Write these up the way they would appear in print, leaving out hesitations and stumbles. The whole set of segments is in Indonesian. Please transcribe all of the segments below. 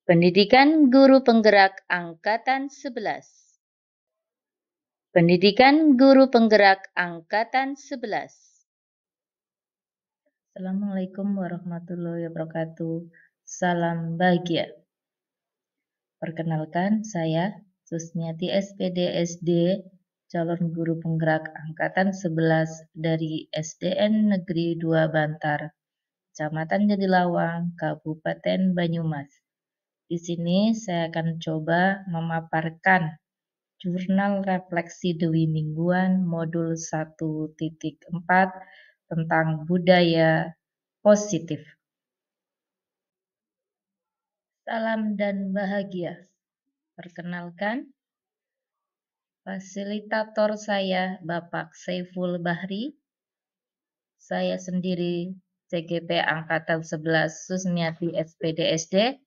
Pendidikan Guru Penggerak Angkatan 11. Pendidikan Guru Penggerak Angkatan 11. Assalamualaikum warahmatullahi wabarakatuh. Salam bahagia. Perkenalkan, saya Susmiati SPD SD, calon guru penggerak Angkatan 11 dari SDN Negeri 2 Bantar, Kecamatan Jatilawang, Kabupaten Banyumas. Di sini saya akan coba memaparkan Jurnal Refleksi Dewi Mingguan Modul 1.4 tentang budaya positif. Salam dan bahagia. Perkenalkan, fasilitator saya Bapak Saiful Bahri. Saya sendiri CGP Angkatan 11 Susmiati SPD SD.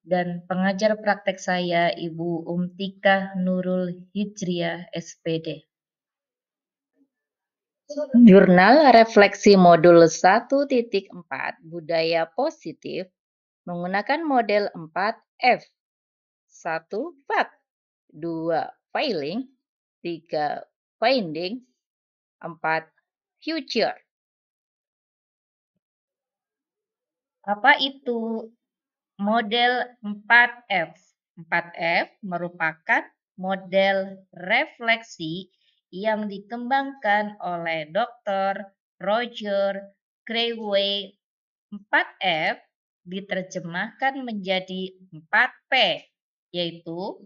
Dan pengajar praktek saya Ibu Umtika Nurul Hijriah SPD. Jurnal Refleksi Modul 1.4 Budaya Positif menggunakan model 4F. 1. Fact 2. Failing 3. Finding 4. Future. Apa itu model 4F? 4F merupakan model refleksi yang dikembangkan oleh Dr. Roger Crayway. 4F diterjemahkan menjadi 4P, yaitu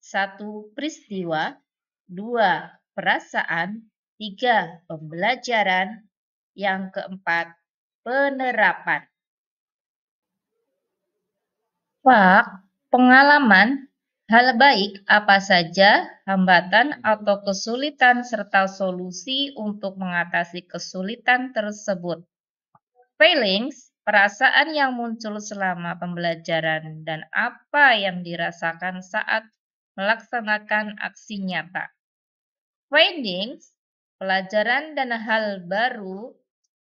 1. Peristiwa, 2. Perasaan, 3. Pembelajaran, yang keempat, penerapan. Fak, pengalaman, hal baik apa saja, hambatan atau kesulitan serta solusi untuk mengatasi kesulitan tersebut. Feelings, perasaan yang muncul selama pembelajaran dan apa yang dirasakan saat melaksanakan aksi nyata. Findings, pelajaran dan hal baru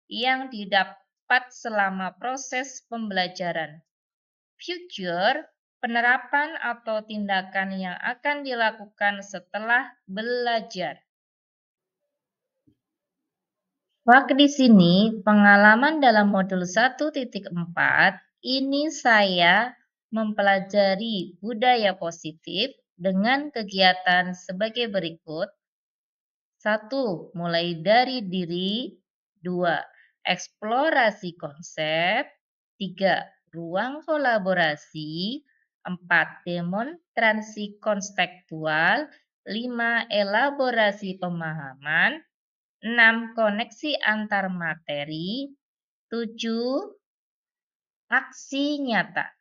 yang didapat selama proses pembelajaran. Future, penerapan atau tindakan yang akan dilakukan setelah belajar. Fak di sini pengalaman dalam modul 1.4 ini saya mempelajari budaya positif dengan kegiatan sebagai berikut. 1. Mulai dari diri. 2. Eksplorasi konsep. 3. Ruang kolaborasi. 4. Demonstrasi konseptual. 5. Elaborasi pemahaman. 6. Koneksi antar materi. 7. Aksi nyata.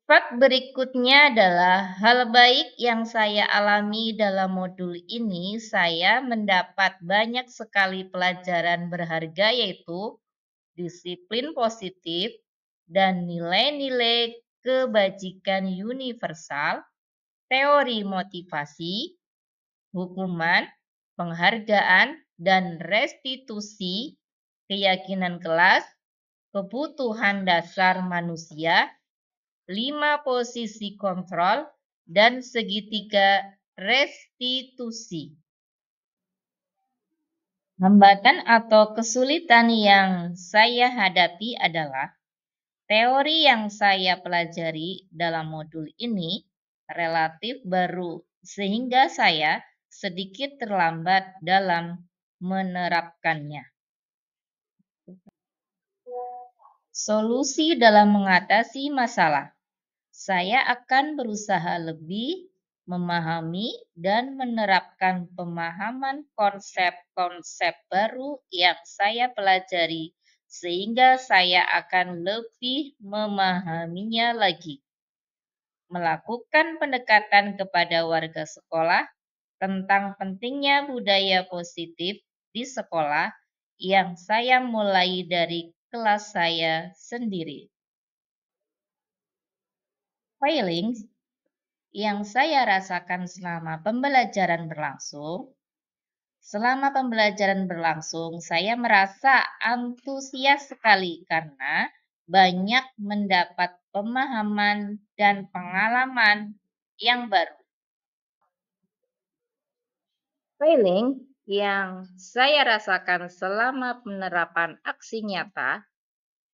Fak berikutnya adalah hal baik yang saya alami dalam modul ini. Saya mendapat banyak sekali pelajaran berharga, yaitu disiplin positif dan nilai-nilai kebajikan universal, teori motivasi, hukuman, penghargaan, dan restitusi, keyakinan kelas, kebutuhan dasar manusia, 5 posisi kontrol, dan segitiga restitusi. Hambatan atau kesulitan yang saya hadapi adalah teori yang saya pelajari dalam modul ini relatif baru, sehingga saya sedikit terlambat dalam menerapkannya. Solusi dalam mengatasi masalah. Saya akan berusaha lebih memahami dan menerapkan pemahaman konsep-konsep baru yang saya pelajari, sehingga saya akan lebih memahaminya lagi. Melakukan pendekatan kepada warga sekolah tentang pentingnya budaya positif di sekolah yang saya mulai dari kelas saya sendiri. Feelings yang saya rasakan selama pembelajaran berlangsung. Selama pembelajaran berlangsung, saya merasa antusias sekali karena banyak mendapat pemahaman dan pengalaman yang baru. Failing yang saya rasakan selama penerapan aksi nyata.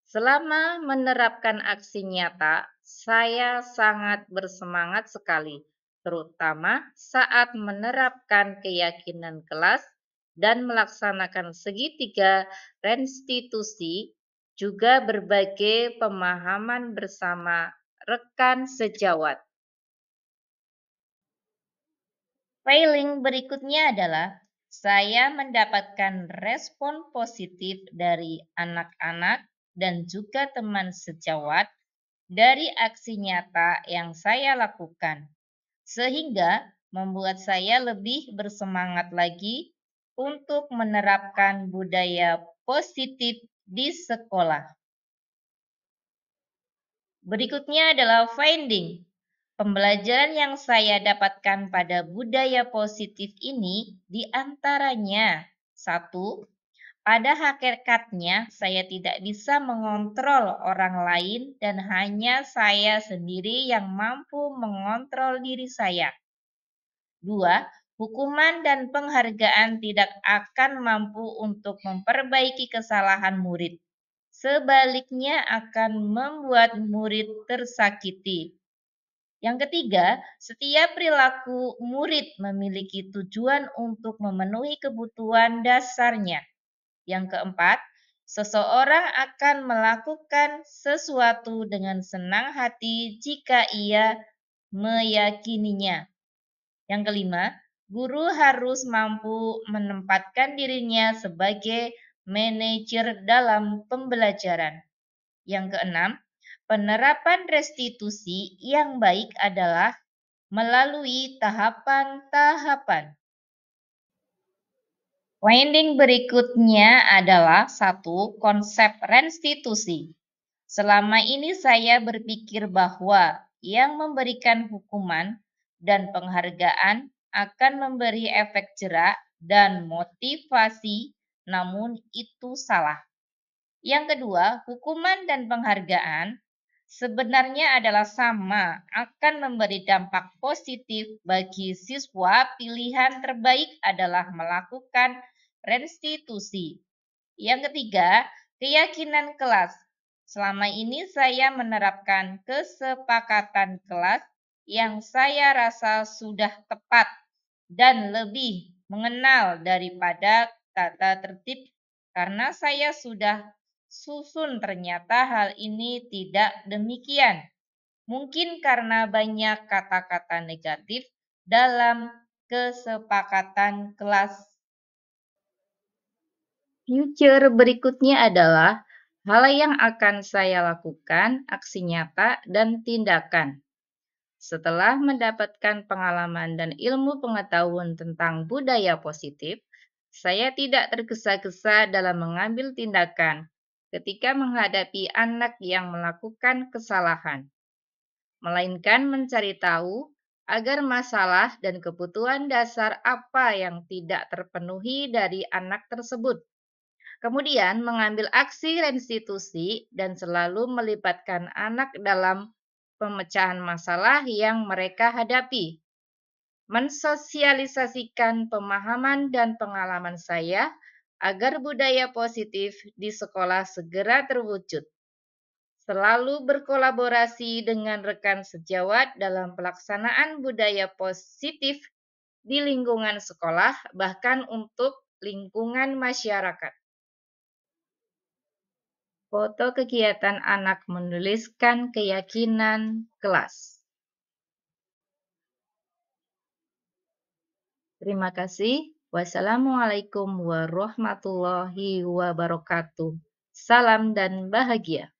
Selama menerapkan aksi nyata, saya sangat bersemangat sekali, terutama saat menerapkan keyakinan kelas dan melaksanakan segitiga restitusi, juga berbagai pemahaman bersama rekan sejawat. Failing berikutnya adalah saya mendapatkan respon positif dari anak-anak dan juga teman sejawat dari aksi nyata yang saya lakukan, sehingga membuat saya lebih bersemangat lagi untuk menerapkan budaya positif di sekolah. Berikutnya adalah finding. Pembelajaran yang saya dapatkan pada budaya positif ini diantaranya: satu, pada hakikatnya saya tidak bisa mengontrol orang lain dan hanya saya sendiri yang mampu mengontrol diri saya. Dua, hukuman dan penghargaan tidak akan mampu untuk memperbaiki kesalahan murid. Sebaliknya akan membuat murid tersakiti. Yang ketiga, setiap perilaku murid memiliki tujuan untuk memenuhi kebutuhan dasarnya. Yang keempat, seseorang akan melakukan sesuatu dengan senang hati jika ia meyakininya. Yang kelima, guru harus mampu menempatkan dirinya sebagai manajer dalam pembelajaran. Yang keenam, penerapan restitusi yang baik adalah melalui tahapan-tahapan. Finding berikutnya adalah satu, konsep restitusi. Selama ini saya berpikir bahwa yang memberikan hukuman dan penghargaan akan memberi efek jerak dan motivasi, namun itu salah. Yang kedua, hukuman dan penghargaan sebenarnya adalah sama, akan memberi dampak positif bagi siswa. Pilihan terbaik adalah melakukan restitusi. Yang ketiga, keyakinan kelas. Selama ini saya menerapkan kesepakatan kelas yang saya rasa sudah tepat dan lebih mengenal daripada tata tertib, karena saya sudah susun ternyata hal ini tidak demikian. Mungkin karena banyak kata-kata negatif dalam kesepakatan kelas. Future berikutnya adalah hal yang akan saya lakukan, aksi nyata, dan tindakan. Setelah mendapatkan pengalaman dan ilmu pengetahuan tentang budaya positif, saya tidak tergesa-gesa dalam mengambil tindakan ketika menghadapi anak yang melakukan kesalahan, melainkan mencari tahu agar masalah dan kebutuhan dasar apa yang tidak terpenuhi dari anak tersebut. Kemudian mengambil aksi restitusi dan selalu melibatkan anak dalam pemecahan masalah yang mereka hadapi. Mensosialisasikan pemahaman dan pengalaman saya agar budaya positif di sekolah segera terwujud. Selalu berkolaborasi dengan rekan sejawat dalam pelaksanaan budaya positif di lingkungan sekolah, bahkan untuk lingkungan masyarakat. Foto kegiatan anak menuliskan keyakinan kelas. Terima kasih. Wassalamualaikum warahmatullahi wabarakatuh. Salam dan bahagia.